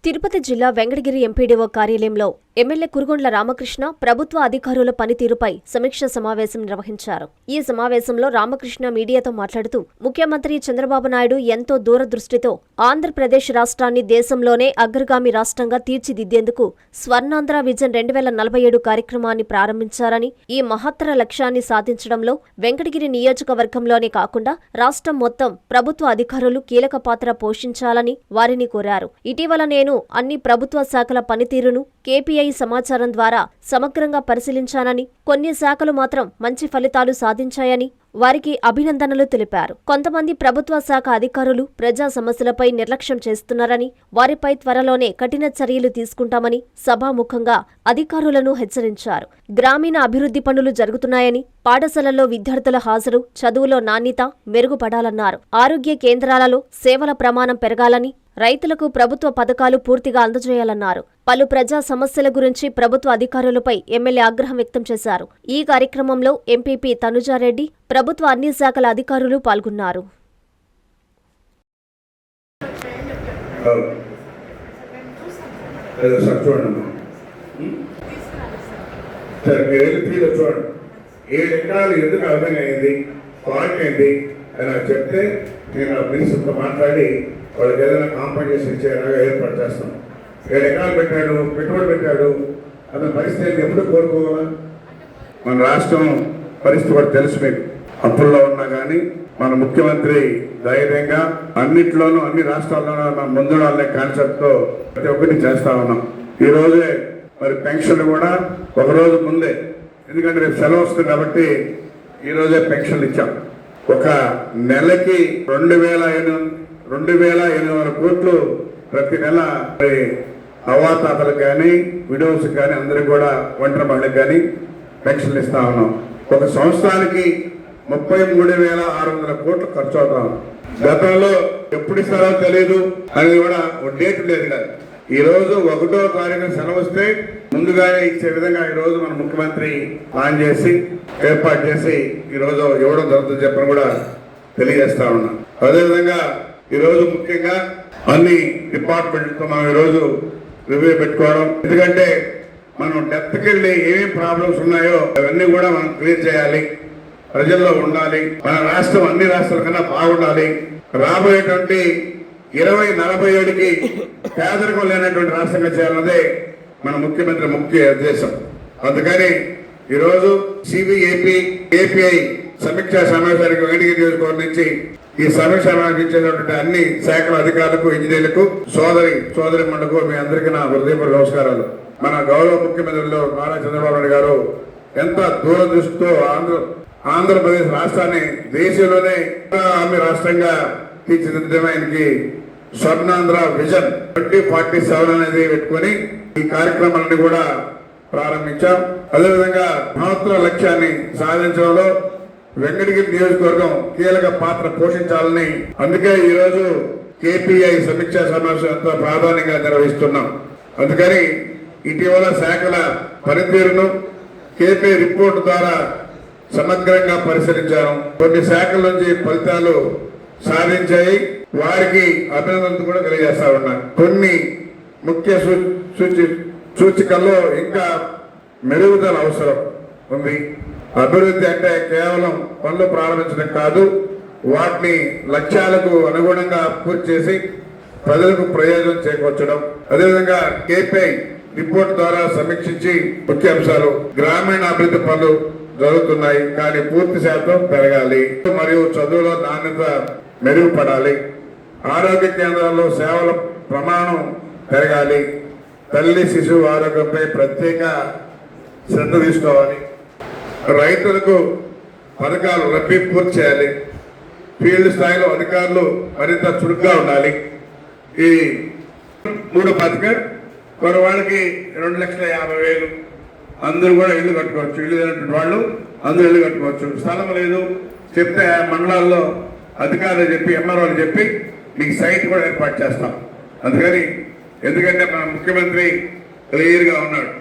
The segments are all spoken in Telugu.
తిరుపతి జిల్లా వెంకటగిరి ఎంపీడీఓ కార్యాలయంలో ఎమ్మెల్యే కురుగొండ్ల రామకృష్ణ ప్రభుత్వ అధికారుల పనితీరుపై సమీక్ష సమావేశం నిర్వహించారు. ఈ సమావేశంలో రామకృష్ణ మీడియాతో మాట్లాడుతూ ముఖ్యమంత్రి చంద్రబాబు నాయుడు ఎంతో దూరదృష్టితో ఆంధ్రప్రదేశ్ రాష్ట్రాన్ని దేశంలోనే అగ్రగామి రాష్ట్రంగా తీర్చిదిద్దేందుకు స్వర్ణాంధ్ర విజన్ 2047 కార్యక్రమాన్ని ప్రారంభించారని, ఈ మహత్తర లక్ష్యాన్ని సాధించడంలో వెంకటగిరి నియోజకవర్గంలోనే కాకుండా రాష్ట్రం మొత్తం ప్రభుత్వ అధికారులు కీలక పాత్ర పోషించాలని వారిని కోరారు. ఇటీవల నేను అన్ని ప్రభుత్వ శాఖల పనితీరును కేపీఐ సమాచారం ద్వారా సమగ్రంగా పరిశీలించానని, కొన్ని శాఖలు మాత్రం మంచి ఫలితాలు సాధించాయని వారికి అభినందనలు తెలిపారు. కొంతమంది ప్రభుత్వ శాఖ అధికారులు ప్రజా సమస్యలపై నిర్లక్ష్యం చేస్తున్నారని, వారిపై త్వరలోనే కఠిన చర్యలు తీసుకుంటామని సభాముఖంగా అధికారులను హెచ్చరించారు. గ్రామీణ అభివృద్ధి పనులు జరుగుతున్నాయని, పాఠశాలల్లో విద్యార్థుల హాజరు, చదువులో నాణ్యత మెరుగుపడాలన్నారు. ఆరోగ్య కేంద్రాలలో సేవల ప్రమాణం పెరగాలని, రైతులకు ప్రభుత్వ పథకాలు పూర్తిగా అందజేయాలన్నారు. పలు ప్రజా సమస్యల గురించి ప్రభుత్వ అధికారులపై ఎమ్మెల్యే ఆగ్రహం వ్యక్తం చేశారు. ఈ కార్యక్రమంలో ఎంపీపీ తనుజారెడ్డి, ప్రభుత్వ అన్ని శాఖల అధికారులు పాల్గొన్నారు. చెప్తే నేను మినిస్టర్తో మాట్లాడి వాళ్ళకి ఏదైనా కాంపన్సేషన్ ఇచ్చేలాగా ఏర్పాటు చేస్తాం. 7 ఎకరాలు పెట్టాడు, పెట్టుబడి పెట్టాడు, అతని పరిస్థితి ఎప్పుడు కోరుకోవాలా? మన రాష్ట్రం పరిస్థితి కూడా తెలుసు మీకు. అప్పుల్లో ఉన్నా కానీ మన ముఖ్యమంత్రి ధైర్యంగా అన్నిట్లోనూ అన్ని రాష్ట్రాల్లోనూ మన ముందుడాలనే కాన్సెప్ట్తో ప్రతి ఒక్కటి చేస్తా ఉన్నాం. ఈ రోజే మరి పెన్షన్ కూడా ఒక రోజు ముందే, ఎందుకంటే రేపు సెలవు వస్తుంది కాబట్టి ఈ రోజే పెన్షన్లు ఇచ్చాం. ఒక నెలకి 2,800 కోట్లు ప్రతి నెల అవాతాతలకు కానీ విడోస్ కానీ అందరికి కూడా ఒంటరి మహిళలకు కానీ పెన్షన్లు ఇస్తా ఉన్నాం. ఒక సంవత్సరానికి 33,600 కోట్లు ఖర్చు అవుతాం. గతంలో ఎప్పుడు ఇస్తారో తెలియదు అనేది కూడా ఒక డేట్ లేదు కదా. ఈ రోజు 1వ తారీఖున సెలవు వస్తే ముందుగానే ఇచ్చే విధంగా ఈ రోజు మన ముఖ్యమంత్రి ప్లాన్ చేసి ఏర్పాటు చేసి ఈ రోజు ఇవ్వడం జరుగుతుంది చెప్పని కూడా తెలియజేస్తా ఉన్నాం. అదేవిధంగా ఈ రోజు ముఖ్యంగా అన్ని డిపార్ట్మెంట్తో మనం ఈరోజు రివ్యూ పెట్టుకోవడం, ఎందుకంటే మనం డెప్త్కి వెళ్ళి ఏమేమి ప్రాబ్లమ్స్ ఉన్నాయో అవన్నీ కూడా మనం క్లియర్ చేయాలి, ప్రజల్లో ఉండాలి, మన రాష్ట్రం అన్ని రాష్ట్రాల కన్నా బాగుండాలి. రాబోయేటువంటి 2047కి పేదరికం లేనటువంటి రాష్ట్రంగా చేయాలన్నదే మన ముఖ్యమంత్రి ముఖ్య ఉద్దేశం. అందుకని ఈరోజు సిబిఏపీ ఏపీఐ సమీక్షా సమావేశానికి వెంకటగిరి నియోజకవర్గం నుంచి ఈ సమీక్ష నిర్వహించేటువంటి అన్ని శాఖల అధికారులకు, ఇంజనీర్లకు, సోదరి మండలకు మీ అందరికీ నా హృదయపూర్వక నమస్కారాలు. మన గౌరవ ముఖ్యమంత్రులు నారా చంద్రబాబు నాయుడు గారు ఎంత దూరదృష్టితో ఆంధ్రప్రదేశ్ రాష్ట్రాన్ని దేశంలోనే ఆమె రాష్ట్రంగా తీర్చిదిద్దడం, ఆయనకి స్వర్ణాంధ్ర విజన్ 2047 అనేది పెట్టుకుని ఈ కార్యక్రమాలన్నీ కూడా ప్రారంభించాం. అదేవిధంగా మహత్తర లక్ష్యాన్ని సాధించడంలో వెంకటగిరి నియోజకవర్గం కీలక పాత్ర పోషించాలని, అందుకే ఈరోజు కేపీఐ సమీక్షా సమావేశం ఎంతో ప్రాధాన్యంగా నిర్వహిస్తున్నాం. అందుకని ఇటీవల శాఖల పనితీరును కేపీఐ రిపోర్టు ద్వారా సమగ్రంగా పరిశీలించాను. కొన్ని శాఖల నుంచి ఫలితాలు సాధించాయి, వారికి అభినందనలు కూడా తెలియజేస్తా ఉన్నాను. కొన్ని ముఖ్య సూచికల్లో ఇంకా మెరుగుదల అవసరం ఉంది. అభివృద్ధి అంటే కేవలం పనులు ప్రారంభించడం కాదు, వాటిని లక్ష్యాలకు అనుగుణంగా పూర్తి చేసి ప్రజలకు ప్రయోజనం చేకూర్చడం. అదేవిధంగా కేపీఐ రిపోర్ట్ ద్వారా సమీక్షించి ముఖ్య అంశాలు: గ్రామీణ అభివృద్ధి పనులు జరుగుతున్నాయి కానీ పూర్తి శాతం పెరగాలి, మరియు చదువులో నాణ్యత మెరుగుపడాలి, ఆరోగ్య కేంద్రాల్లో సేవల ప్రమాణం పెరగాలి, తల్లి శిశువు ఆరోగ్యంపై ప్రత్యేక శ్రద్ధ తీసుకోవాలి, రైతులకు పథకాలు రబ్బీ పూర్తి చేయాలి, ఫీల్డ్ స్థాయిలో అధికారులు మరింత చురుగ్గా ఉండాలి. ఈ 3 పథకం కొన్ని వాళ్ళకి 2,50,000 అందరూ కూడా ఇల్లు కట్టుకోవచ్చు, ఇల్లు లేనటువంటి వాళ్ళు అందరూ ఇల్లు కట్టుకోవచ్చు. స్థలం లేదు చెప్తే మండలాల్లో అధికారులు చెప్పి ఎంఆర్ఓలు చెప్పి మీకు సైట్ కూడా ఏర్పాటు చేస్తాం. అందుకని ఎందుకంటే మన ముఖ్యమంత్రి క్లియర్గా ఉన్నాడు,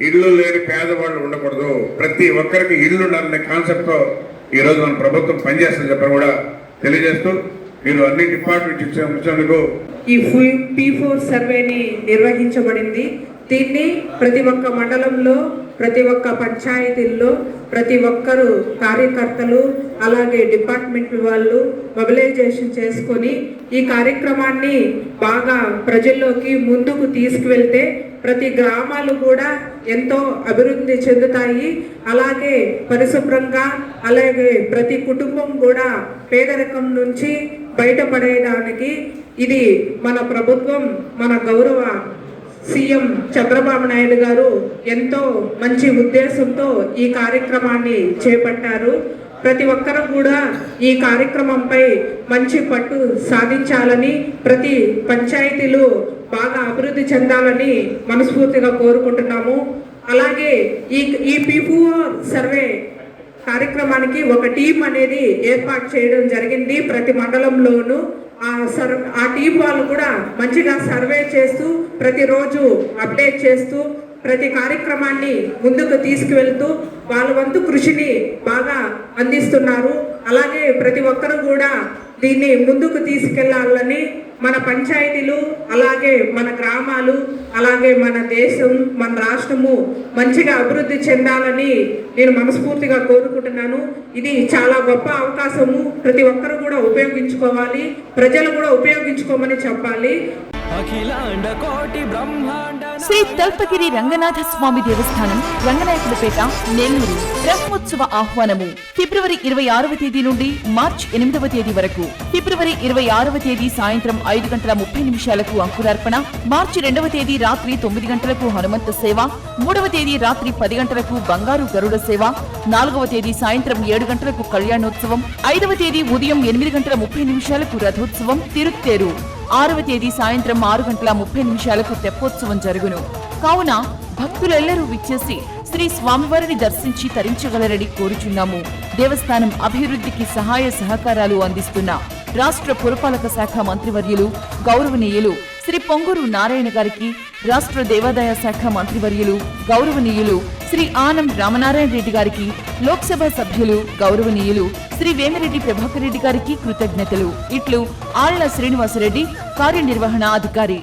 ఇల్లు లేని పేదవాళ్ళు ఉండకూడదు, ప్రతి ఒక్కరికి ఇల్లు ఉండాలనే కాన్సెప్ట్తో ఈరోజు మన ప్రభుత్వం పనిచేస్తుందని చెప్పని కూడా తెలియజేస్తూ మీరు అన్ని డిపార్ట్మెంట్ ఇచ్చినందుకు. ఈ P4 సర్వేని నిర్వహించబడింది. దీన్ని ప్రతి ఒక్క మండలంలో, ప్రతి ఒక్క పంచాయతీల్లో ప్రతి ఒక్కరు కార్యకర్తలు అలాగే డిపార్ట్మెంట్ వాళ్ళు మొబిలైజేషన్ చేసుకొని ఈ కార్యక్రమాన్ని బాగా ప్రజల్లోకి ముందుకు తీసుకువెళ్తే ప్రతి గ్రామాలు కూడా ఎంతో అభివృద్ధి చెందుతాయి. అలాగే పరిశుభ్రంగా, అలాగే ప్రతి కుటుంబం కూడా పేదరికం నుంచి బయటపడేదానికి ఇది మన ప్రభుత్వం, మన గౌరవ సీఎం చంద్రబాబు నాయుడు గారు ఎంతో మంచి ఉద్దేశంతో ఈ కార్యక్రమాన్ని చేపట్టారు. ప్రతి ఒక్కరు కూడా ఈ కార్యక్రమంపై మంచి పట్టు సాధించాలని, ప్రతి పంచాయతీలు బాగా అభివృద్ధి చెందాలని మనస్ఫూర్తిగా కోరుకుంటున్నాము. అలాగే ఈ P4 సర్వే కార్యక్రమానికి ఒక టీం అనేది ఏర్పాటు చేయడం జరిగింది. ప్రతి మండలంలోనూ ఆ టీం వాళ్ళు కూడా మంచిగా సర్వే చేస్తూ ప్రతిరోజు అప్డేట్ చేస్తూ ప్రతి కార్యక్రమాన్ని ముందుకు తీసుకువెళ్తూ వాళ్ళ వంతు కృషిని బాగా అందిస్తున్నారు. అలాగే ప్రతి ఒక్కరు కూడా దీన్ని ముందుకు తీసుకెళ్లాలని మన పంచాయతీలు, అలాగే మన గ్రామాలు, అలాగే మన దేశం, మన రాష్ట్రము మంచిగా అభివృద్ధి చెందాలని నేను మనస్ఫూర్తిగా కోరుకుంటున్నాను. ఇది చాలా గొప్ప అవకాశము. ప్రతి ఒక్కరు కూడా ఉపయోగించుకోవాలి, ప్రజలు కూడా ఉపయోగించుకోమని చెప్పాలి. శ్రీ తల్పగిరి రంగనాథ స్వామి దేవస్థానం, రంగనాయకులపేట, నెల్లూరు. బ్రహ్మోత్సవ ఆహ్వానము ఫిబ్రవరి 26వ తేదీ నుండి మార్చి 8వ తేదీ వరకు. ఫిబ్రవరి 26వ తేదీ సాయంత్రం 5:30 అంకురార్పణ, మార్చి 2వ తేదీ రాత్రి 9 గంటలకు హనుమంత సేవ, 3వ తేదీ రాత్రి 10 గంటలకు బంగారు గరుడ సేవ, 4వ తేదీ సాయంత్రం 7 గంటలకు కళ్యాణోత్సవం, 5వ తేదీ ఉదయం 8:30 రథోత్సవం తిరుత్తేరు, 6వ తేదీ సాయంత్రం 6:30 తెప్పోత్సవం జరుగును. కావున భక్తులెల్లరూ విచ్చేసి శ్రీ స్వామివారిని దర్శించి తరించగలరని కోరుచున్నాము. దేవస్థానం అభివృద్ధికి సహాయ సహకారాలు అందిస్తున్న రాష్ట్ర పురపాలక శాఖ మంత్రివర్యులు గౌరవనీయులు శ్రీ పొంగూరు నారాయణ గారికి, రాష్ట్ర దేవాదాయ శాఖ మంత్రివర్యులు గౌరవనీయులు శ్రీ ఆనం రామనారాయణ రెడ్డి గారికి, లోక్సభ సభ్యులు గౌరవనీయులు శ్రీ వేమిరెడ్డి ప్రభాకర్ రెడ్డి గారికి కృతజ్ఞతలు. ఇట్లు ఆళ్ల శ్రీనివాసరెడ్డి, కార్యనిర్వహణ అధికారి.